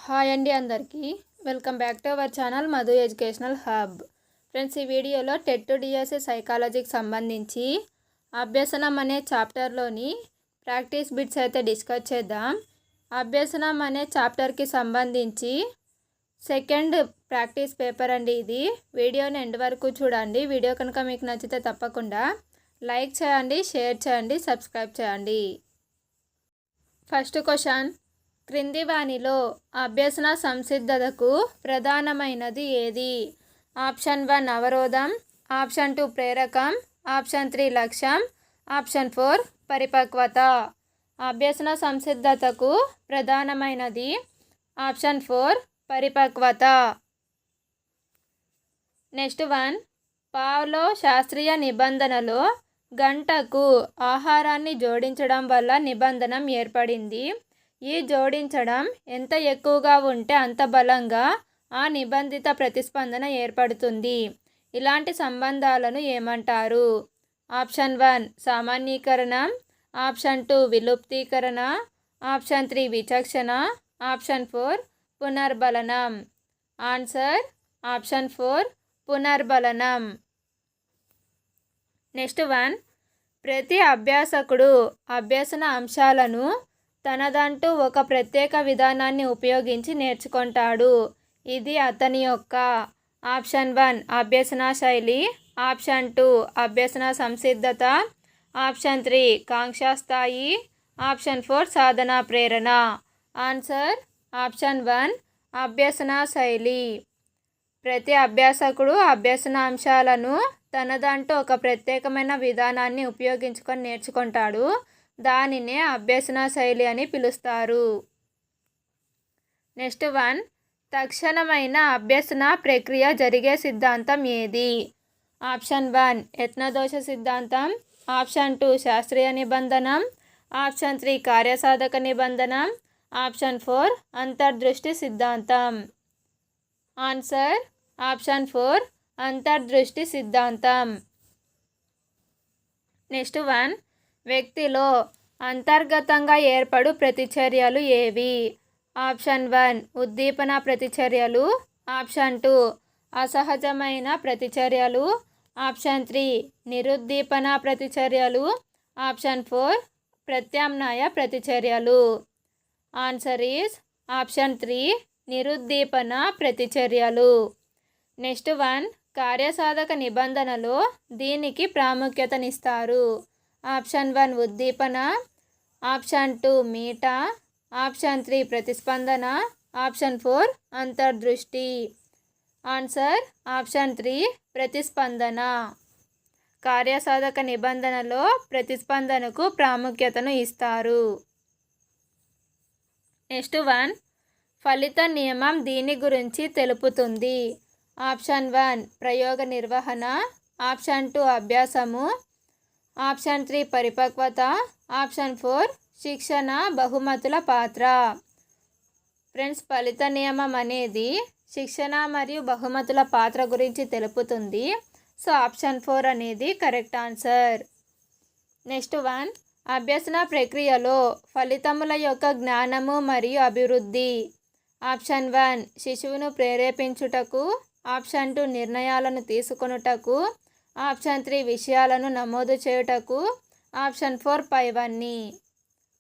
Hi అండి అందరికీ welcome back to our channel Madhu educational hub. Friends, ఈ వీడియోలో టెట్ డిఎస్సి సైకాలజీకి సంబంధించి అభ్యసనం అనే చాప్టర్లోని ప్రాక్టీస్ బిట్స్ అయితే డిస్కస్ చేద్దాం. అభ్యసనం అనే చాప్టర్కి సంబంధించి సెకండ్ ప్రాక్టీస్ పేపర్ అండి ఇది. వీడియోని ఎండ్ వరకు చూడండి. వీడియో కనుక మీకు నచ్చితే తప్పకుండా లైక్ చేయండి, షేర్ చేయండి, సబ్స్క్రైబ్ చేయండి. ఫస్ట్ క్వశ్చన్, క్రింది వానిలో అభ్యసన సంసిద్ధతకు ప్రధానమైనది ఏది? ఆప్షన్ 1 అవరోధం, ఆప్షన్ 2 ప్రేరకం, ఆప్షన్ 3 లక్ష్యం, ఆప్షన్ 4 పరిపక్వత. అభ్యసన సంసిద్ధతకు ప్రధానమైనది ఆప్షన్ 4 పరిపక్వత. నెక్స్ట్ 1, పావ్లో శాస్త్రీయ నిబంధనలో గంటకు ఆహారాన్ని జోడించడం వల్ల నిబంధనం ఏర్పడింది. ఈ జోడించడం ఎంత ఎక్కువగా ఉంటే అంత బలంగా ఆ నిబంధిత ప్రతిస్పందన ఏర్పడుతుంది. ఇలాంటి సంబంధాలను ఏమంటారు? ఆప్షన్ 1 సామాన్యీకరణం, ఆప్షన్ 2 విలుప్తీకరణ, ఆప్షన్ 3 విచక్షణ, ఆప్షన్ 4 పునర్బలనం. ఆన్సర్ ఆప్షన్ 4 పునర్బలనం. నెక్స్ట్ 1, ప్రతి అభ్యాసకుడు అభ్యసన అంశాలను తనదంటూ ఒక ప్రత్యేక విధానాన్ని ఉపయోగించి నేర్చుకుంటాడు. ఇది అతని యొక్క ఆప్షన్ 1 అభ్యసన శైలి, ఆప్షన్ 2 అభ్యసన సంసిద్ధత, ఆప్షన్ 3 కాంక్షా స్థాయి, ఆప్షన్ 4 సాధన ప్రేరణ. ఆన్సర్ ఆప్షన్ 1 అభ్యసన శైలి. ప్రతి అభ్యాసకుడు అభ్యసన అంశాలను తనదంటూ ఒక ప్రత్యేకమైన విధానాన్ని ఉపయోగించుకొని నేర్చుకుంటాడు. దానినే అభ్యసన శైలి అని పిలుస్తారు. నెక్స్ట్ 1, తక్షణమైన అభ్యసన ప్రక్రియ జరిగే సిద్ధాంతం ఏది? ఆప్షన్ 1 యత్నదోష సిద్ధాంతం, ఆప్షన్ 2 శాస్త్రీయ నిబంధనం, ఆప్షన్ 3 కార్యసాధక నిబంధనం, ఆప్షన్ 4 అంతర్దృష్టి సిద్ధాంతం. ఆన్సర్ ఆప్షన్ 4 అంతర్దృష్టి సిద్ధాంతం. నెక్స్ట్ 1, వ్యక్తిలో అంతర్గతంగా ఏర్పడు ప్రతిచర్యలు ఏవి? ఆప్షన్ 1 ఉద్దీపన ప్రతిచర్యలు, ఆప్షన్ 2 అసహజమైన ప్రతిచర్యలు, ఆప్షన్ 3 నిరుద్దీపన ప్రతిచర్యలు, ఆప్షన్ 4 ప్రత్యామ్నాయ ప్రతిచర్యలు. ఆన్సర్ ఈజ్ ఆప్షన్ 3 నిరుద్దీపన ప్రతిచర్యలు. నెక్స్ట్ 1, కార్యసాధక నిబంధనలో దీనికి ప్రాముఖ్యతనిస్తారు. ఆప్షన్ 1 ఉద్దీపన, ఆప్షన్ 2 మీట, ఆప్షన్ 3 ప్రతిస్పందన, ఆప్షన్ 4 అంతర్దృష్టి. ఆన్సర్ ఆప్షన్ 3 ప్రతిస్పందన. కార్యసాధక నిబంధనలో ప్రతిస్పందనకు ప్రాముఖ్యతను ఇస్తారు. నెక్స్ట్ 1, ఫలిత నియమం దీని గురించి తెలుపుతుంది. ఆప్షన్ 1 ప్రయోగ నిర్వహణ, ఆప్షన్ 2 అభ్యాసము, ఆప్షన్ 3 పరిపక్వత, ఆప్షన్ 4 శిక్షణ బహుమతుల పాత్ర. ఫ్రెండ్స్, ఫలిత నియమం అనేది శిక్షణ మరియు బహుమతుల పాత్ర గురించి తెలుపుతుంది. సో ఆప్షన్ 4 అనేది కరెక్ట్ ఆన్సర్. నెక్స్ట్ 1, అభ్యసన ప్రక్రియలో ఫలితముల యొక్క జ్ఞానము మరియు అభివృద్ధి. ఆప్షన్ 1 శిశువును ప్రేరేపించుటకు, ఆప్షన్ 2 నిర్ణయాలను తీసుకొనుటకు, ఆప్షన్ 3 విషయాలను నమోదు చేయుటకు, ఆప్షన్ 4 పైవన్నీ.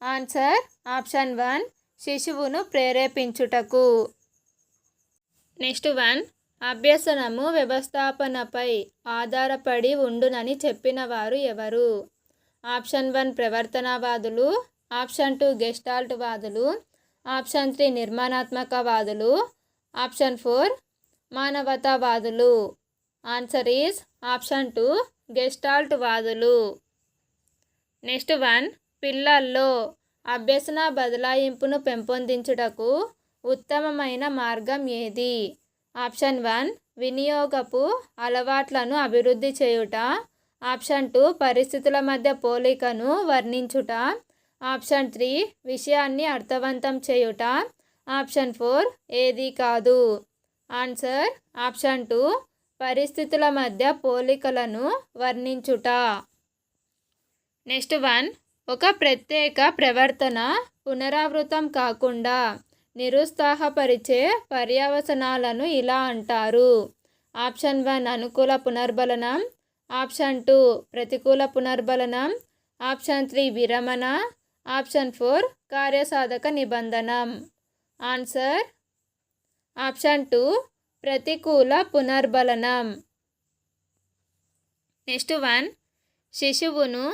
ఆన్సర్ ఆప్షన్ 1 శిశువును ప్రేరేపించుటకు. నెక్స్ట్ 1, అభ్యసనము వ్యవస్థాపనపై ఆధారపడి ఉండునని చెప్పిన వారు ఎవరు? ఆప్షన్ 1 ప్రవర్తనవాదులు, ఆప్షన్ 2 గెస్టాల్ట్ వాదులు, ఆప్షన్ 3 నిర్మాణాత్మకవాదులు, ఆప్షన్ 4 మానవతావాదులు. ఆన్సర్ ఈజ్ ఆప్షన్ 2 గెస్టాల్ట్ వాదులు. నెక్స్ట్ 1, పిల్లల్లో అభ్యసన బదలాయింపును పెంపొందించుటకు ఉత్తమమైన మార్గం ఏది? ఆప్షన్ 1 వినియోగపు అలవాట్లను అభివృద్ధి చేయుట, ఆప్షన్ 2 పరిస్థితుల మధ్య పోలికను వర్ణించుట, ఆప్షన్ 3 విషయాన్ని అర్థవంతం చేయుట, ఆప్షన్ 4 ఏది కాదు. ఆన్సర్ ఆప్షన్ 2 పరిస్థితుల మధ్య పోలికలను వర్ణించుట. నెక్స్ట్ 1, ఒక ప్రత్యేక ప్రవర్తన పునరావృతం కాకుండా నిరుత్సాహపరిచే పర్యవసనాలను ఇలా అంటారు. ఆప్షన్ 1 అనుకూల పునర్బలనం, ఆప్షన్ 2 ప్రతికూల పునర్బలనం, ఆప్షన్ 3 విరమణ, ఆప్షన్ 4 కార్యసాధక నిబంధనం. ఆన్సర్ ఆప్షన్ 2 ప్రతికూల పునర్బలనం. నెక్స్ట్ 1 శిశువును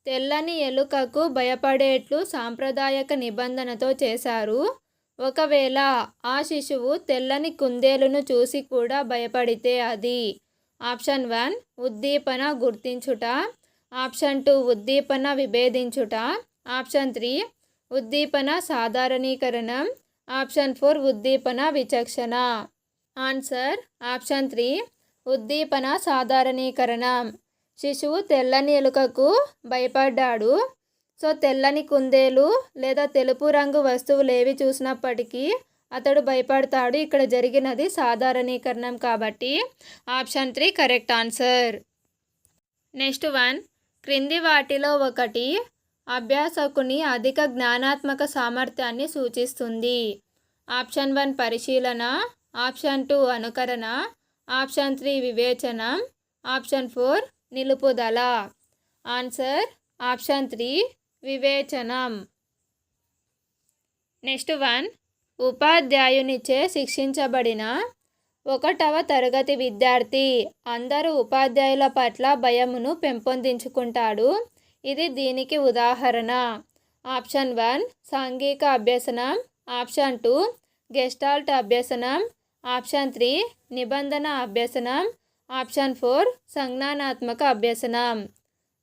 తెల్లని ఎలుకకు భయపడేట్లు సాంప్రదాయక నిబంధనతో చేశారు. ఒకవేళ ఆ శిశువు తెల్లని కుందేలును చూసి కూడా భయపడితే అది ఆప్షన్ 1 ఉద్దీపన గుర్తించుట, ఆప్షన్ 2 ఉద్దీపన విభేదించుట, ఆప్షన్ 3 ఉద్దీపన సాధారణీకరణం, ఆప్షన్ 4 ఉద్దీపన విచక్షణ. ఆన్సర్ ఆప్షన్ 3 ఉద్దీపన సాధారణీకరణం. శిశువు తెల్లని ఎలుకకు భయపడ్డాడు. సో తెల్లని కుందేలు లేదా తెలుపు రంగు వస్తువులు ఏవి చూసినప్పటికీ అతడు భయపడతాడు. ఇక్కడ జరిగినది సాధారణీకరణం కాబట్టి ఆప్షన్ 3 కరెక్ట్ ఆన్సర్. నెక్స్ట్ 1 క్రింది వాటిలో ఒకటి అభ్యాసకుని అధిక జ్ఞానాత్మక సామర్థ్యాన్ని సూచిస్తుంది. ఆప్షన్ 1 పరిశీలన, ఆప్షన్ 2 అనుకరణ, ఆప్షన్ 3 వివేచనం, ఆప్షన్ 4 నిలుపుదల. Answer option 3 వివేచనం. నెక్స్ట్ 1 ఉపాధ్యాయునిచే శిక్షించబడిన 1వ తరగతి విద్యార్థి అందరూ ఉపాధ్యాయుల పట్ల భయమును పెంపొందించుకుంటాడు. ఇది దీనికి ఉదాహరణ. ఆప్షన్ 1 సాంఘిక అభ్యసనం, ఆప్షన్ 2 గెస్టాల్ట్ అభ్యసనం, ఆప్షన్ 3 నిబంధన అభ్యసనం, ఆప్షన్ 4 సంజ్ఞానాత్మక అభ్యసనం.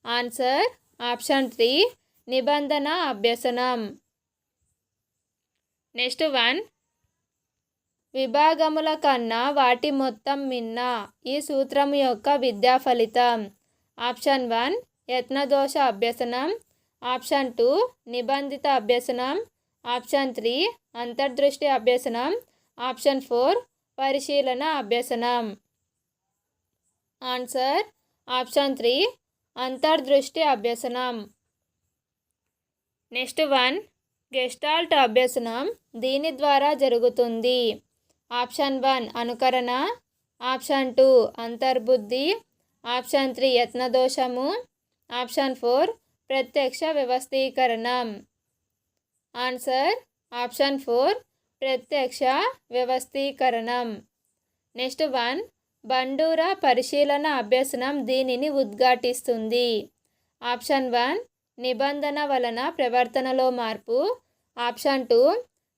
ఆన్సర్ ఆప్షన్ 3 నిబంధన అభ్యసనం. నెక్స్ట్ 1 విభాగముల కన్నా వాటి మొత్తం మిన్న ఈ సూత్రము యొక్క విద్యా ఫలితం. ఆప్షన్ 1 యత్నదోష అభ్యసనం, ఆప్షన్ 2 నిబంధిత అభ్యసనం, ఆప్షన్ 3 అంతర్దృష్టి అభ్యసనం, ఆప్షన్ 4 పరిశీలన అభ్యసనం. ఆన్సర్ ఆప్షన్ 3 అంతర్దృష్టి అభ్యసనం. నెక్స్ట్ 1 గెస్టాల్ట్ అభ్యసనం దీని ద్వారా జరుగుతుంది. ఆప్షన్ 1 అనుకరణ, ఆప్షన్ 2 అంతర్బుద్ధి, ఆప్షన్ 3 యత్నదోషము, ఆప్షన్ 4 ప్రత్యక్ష వ్యవస్థీకరణం. ఆన్సర్ ఆప్షన్ 4 ప్రత్యక్ష వ్యవస్థీకరణం. నెక్స్ట్ 1 బండూరా పరిశీలన అభ్యసనం దీనిని ఉద్ఘాటిస్తుంది. ఆప్షన్ 1 నిబంధన వలన ప్రవర్తనలో మార్పు, ఆప్షన్ 2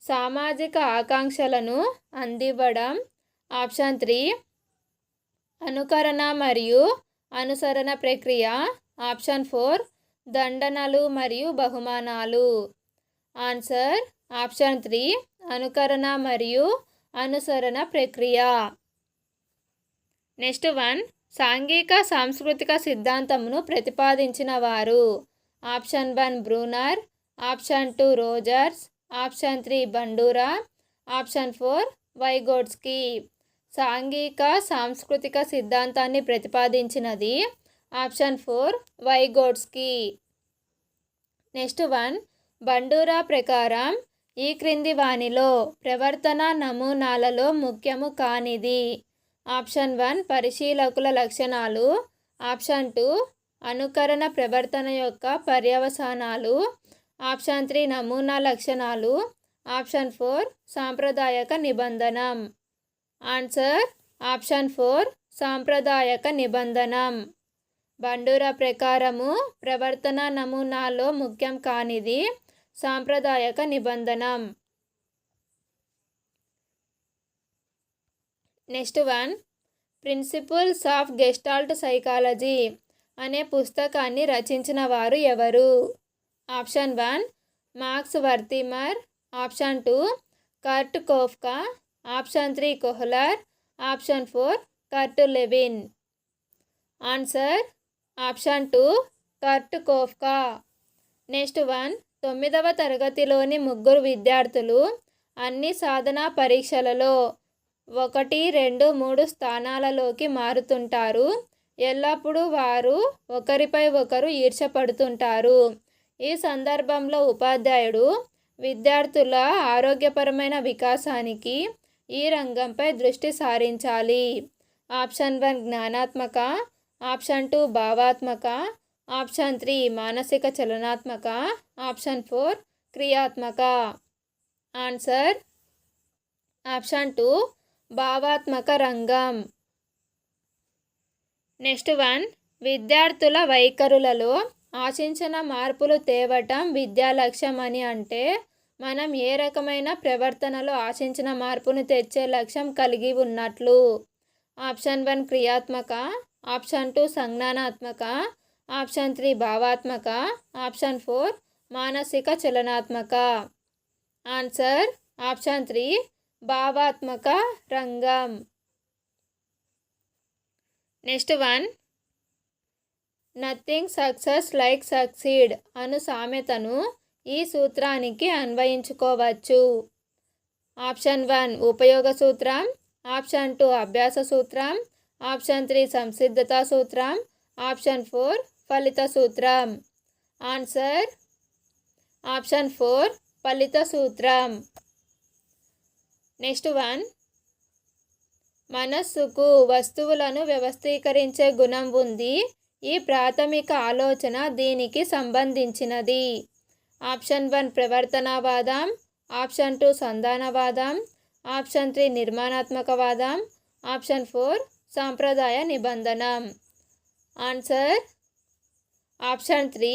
సామాజిక ఆకాంక్షలను అందివ్వడం, ఆప్షన్ 3 అనుకరణ మరియు అనుసరణ ప్రక్రియ, ఆప్షన్ 4 దండనలు మరియు బహుమానాలు. ఆన్సర్ ఆప్షన్ 3 అనుకరణ మరియు అనుసరణ ప్రక్రియ. నెక్స్ట్ 1 సాంఘిక సాంస్కృతిక సిద్ధాంతమును ప్రతిపాదించిన వారు. Option 1 Bruner, option 2 Rogers, option 3 Bandura, option 4 Vygotsky. సాంఘిక సాంస్కృతిక సిద్ధాంతాన్ని ప్రతిపాదించినది ఆప్షన్ 4 వైగోట్స్కీ. నెక్స్ట్ 1 బండూరా ప్రకారం ఈ క్రింది వానిలో ప్రవర్తన నమూనాలలో ముఖ్యము కానిది. ఆప్షన్ 1 పరిశీలకుల లక్షణాలు, ఆప్షన్ 2 అనుకరణ ప్రవర్తన యొక్క పర్యవసానాలు, ఆప్షన్ 3 నమూనా లక్షణాలు, ఆప్షన్ 4 సాంప్రదాయక నిబంధనం. ఆన్సర్ ఆప్షన్ 4 సాంప్రదాయక నిబంధనం. బండూరా ప్రకారము ప్రవర్తన నమూనాలో ముఖ్యం కానిది సాంప్రదాయక నిబంధనం. Next 1 principles of Gestalt psychology అనే పుస్తకాన్ని రచించిన వారు ఎవరు. ఆప్షన్ 1 మార్క్స్ వర్తిమర్, ఆప్షన్ 2 కర్ట్ కోఫ్కా, ఆప్షన్ 3 కోహ్లర్, ఆప్షన్ 4 కర్ట్ లెవిన్. ఆన్సర్ ఆప్షన్ 2 కర్ట్ కోఫ్కా. నెక్స్ట్ 1 9వ తరగతిలోని 3 విద్యార్థులు అన్ని సాధనా పరీక్షలలో 1, 2, 3 స్థానాలలోకి మారుతుంటారు. ఎల్లప్పుడూ వారు ఒకరిపై ఒకరు ఈర్ష్యపడుతుంటారు. ఈ సందర్భంలో ఉపాధ్యాయుడు విద్యార్థుల ఆరోగ్యపరమైన వికాసానికి ఈ రంగంపై దృష్టి సారించాలి. ఆప్షన్ 1 జ్ఞానాత్మక, ఆప్షన్ 2 భావాత్మక, ఆప్షన్ 3 మానసిక చలనాత్మక, ఆప్షన్ 4 క్రియాత్మక. ఆన్సర్ ఆప్షన్ 2 భావాత్మక రంగం. నెక్స్ట్ 1 విద్యార్థుల వైఖరులలో ఆశించిన మార్పులు తేవటం విద్యా లక్ష్యం అని అంటే మనం ఏ రకమైన ప్రవర్తనలో ఆశించిన మార్పును తెచ్చే లక్ష్యం కలిగి ఉన్నట్లు. ఆప్షన్ 1 క్రియాత్మక, ఆప్షన్ 2 సంజ్ఞానాత్మక, ఆప్షన్ 3 భావాత్మక, ఆప్షన్ 4 మానసిక చలనాత్మక. ఆన్సర్ ఆప్షన్ 3 భావాత్మక రంగం. Next 1 nothing success like succeed అను సామెతను ఈ సూత్రానికి అన్వయించుకోవచ్చు. ఆప్షన్ 1 ఉపయోగ సూత్రం, ఆప్షన్ 2 అభ్యాస సూత్రం, ఆప్షన్ 3 సంసిద్ధతా సూత్రం, ఆప్షన్ 4 ఫలిత సూత్రం. ఆన్సర్ ఆప్షన్ 4 ఫలిత సూత్రం. నెక్స్ట్ 1 మనస్సుకు వస్తువులను వ్యవస్థీకరించే గుణం ఉంది. ఈ ప్రాథమిక ఆలోచన దీనికి సంబంధించినది. ఆప్షన్ 1 ప్రవర్తనవాదం, ఆప్షన్ 2 సంధానవాదం, ఆప్షన్ 3 నిర్మాణాత్మకవాదం, ఆప్షన్ 4 సాంప్రదాయ నిబంధనం. ఆన్సర్ ఆప్షన్ 3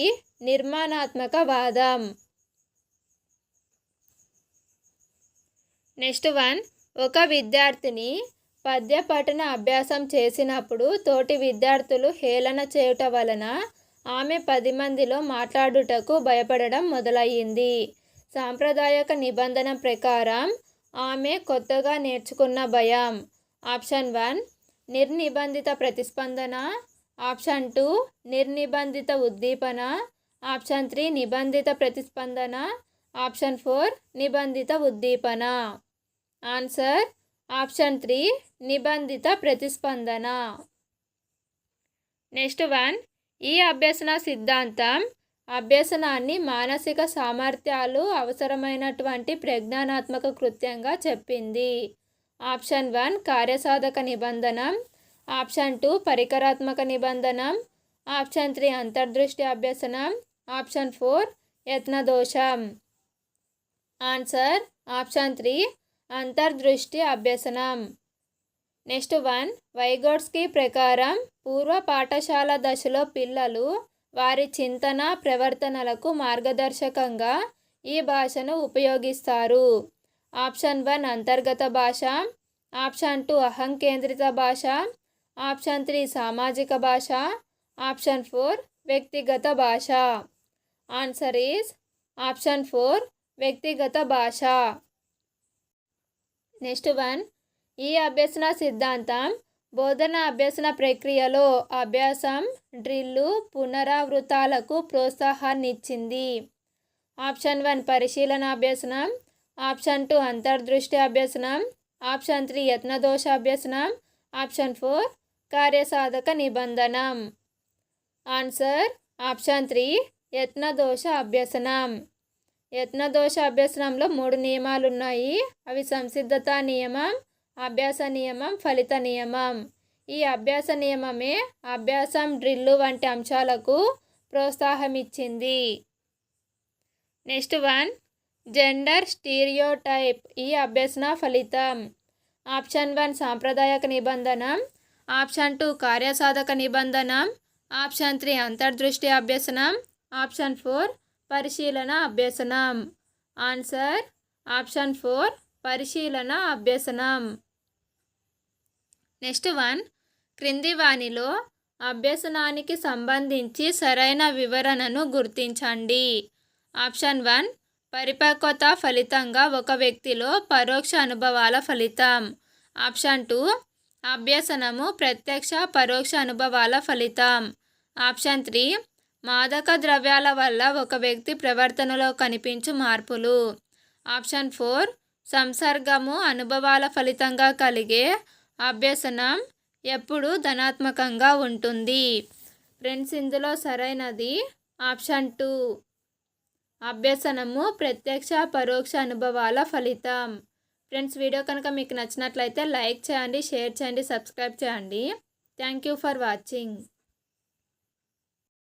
నిర్మాణాత్మకవాదం. నెక్స్ట్ 1 ఒక విద్యార్థిని పద్య పఠన అభ్యాసం చేసినప్పుడు తోటి విద్యార్థులు హేళన చేయుట వలన ఆమె 10 మందిలో మాట్లాడుటకు భయపడడం మొదలయ్యింది. సాంప్రదాయక నిబంధన ప్రకారం ఆమె కొత్తగా నేర్చుకున్న భయం. ఆప్షన్ 1 నిర్నిబంధిత ప్రతిస్పందన, ఆప్షన్ 2 నిర్నిబంధిత ఉద్దీపన, ఆప్షన్ 3 నిబంధిత ప్రతిస్పందన, ఆప్షన్ 4 నిబంధిత ఉద్దీపన. ఆన్సర్ ఆప్షన్ 3 నిబంధిత ప్రతిస్పందన. నెక్స్ట్ 1 ఈ అభ్యసన సిద్ధాంతం అభ్యసనాన్ని మానసిక సామర్థ్యాలు అవసరమైనటువంటి ప్రజ్ఞానాత్మక కృత్యంగా చెప్పింది. ఆప్షన్ 1 కార్యసాధక నిబంధనం, ఆప్షన్ 2 పరికరాత్మక నిబంధనం, ఆప్షన్ 3 అంతర్దృష్టి అభ్యసనం, ఆప్షన్ 4 యత్నదోషం. ఆన్సర్ ఆప్షన్ 3 అంతర్దృష్టి అభ్యసనం. నెక్స్ట్ 1 వైగోట్స్కీ ప్రకారం పూర్వ పాఠశాల దశలో పిల్లలు వారి చింతన ప్రవర్తనలకు మార్గదర్శకంగా ఈ భాషను ఉపయోగిస్తారు. ఆప్షన్ 1 అంతర్గత భాష, ఆప్షన్ 2 అహంకేంద్రిత భాష, ఆప్షన్ 3 సామాజిక భాష, ఆప్షన్ 4 వ్యక్తిగత భాష. ఆన్సర్ ఈజ్ ఆప్షన్ 4 వ్యక్తిగత భాష. నెక్స్ట్ 1 ఈ అభ్యసన సిద్ధాంతం బోధన అభ్యసన ప్రక్రియలో అభ్యాసం, డ్రిల్లు, పునరావృతాలకు ప్రోత్సాహాన్నిచ్చింది. ఆప్షన్ 1 పరిశీలన అభ్యసనం, ఆప్షన్ 2 అంతర్దృష్టి అభ్యసనం, ఆప్షన్ 3 యత్నదోష అభ్యసనం, ఆప్షన్ 4 కార్యసాధక నిబంధనం. ఆన్సర్ ఆప్షన్ 3 యత్నదోష అభ్యసనం. యత్నదోష అభ్యసనంలో 3 నియమాలు ఉన్నాయి. అవి సంసిద్ధతా నియమం, అభ్యాస నియమం, ఫలిత నియమం. ఈ అభ్యాస నియమమే అభ్యాసం, డ్రిల్లు వంటి అంశాలకు ప్రోత్సాహమిచ్చింది. నెక్స్ట్ 1 జెండర్ స్టీరియోటైప్ ఈ అభ్యసన ఫలితం. ఆప్షన్ 1 సాంప్రదాయక నిబంధనం, ఆప్షన్ 2 కార్యసాధక నిబంధనం, ఆప్షన్ 3 అంతర్దృష్టి అభ్యసనం, ఆప్షన్ 4 పరిశీలన అభ్యసనం. ఆన్సర్ ఆప్షన్ 4 పరిశీలన అభ్యసనం. నెక్స్ట్ 1 క్రింది వానిలో అభ్యసనానికి సంబంధించి సరైన వివరణను గుర్తించండి. ఆప్షన్ 1 పరిపక్వత ఫలితంగా ఒక వ్యక్తిలో పరోక్ష అనుభవాల ఫలితం. ఆప్షన్ 2 అభ్యసనము ప్రత్యక్ష పరోక్ష అనుభవాల ఫలితం. ఆప్షన్ 3 మాదక ద్రవ్యాల వల్ల ఒక వ్యక్తి ప్రవర్తనలో కనిపించు మార్పులు. ఆప్షన్ 4 సంసర్గము అనుభవాల ఫలితంగా కలిగే అభ్యసనం ఎప్పుడు ధనాత్మకంగా ఉంటుంది. ఫ్రెండ్స్, ఇందులో సరైనది ఆప్షన్ 2. అభ్యసనము ప్రత్యక్ష పరోక్ష అనుభవాల ఫలితం. ఫ్రెండ్స్, వీడియో కనుక మీకు నచ్చినట్లయితే లైక్ చేయండి, షేర్ చేయండి, సబ్స్క్రైబ్ చేయండి. Thank you for watching.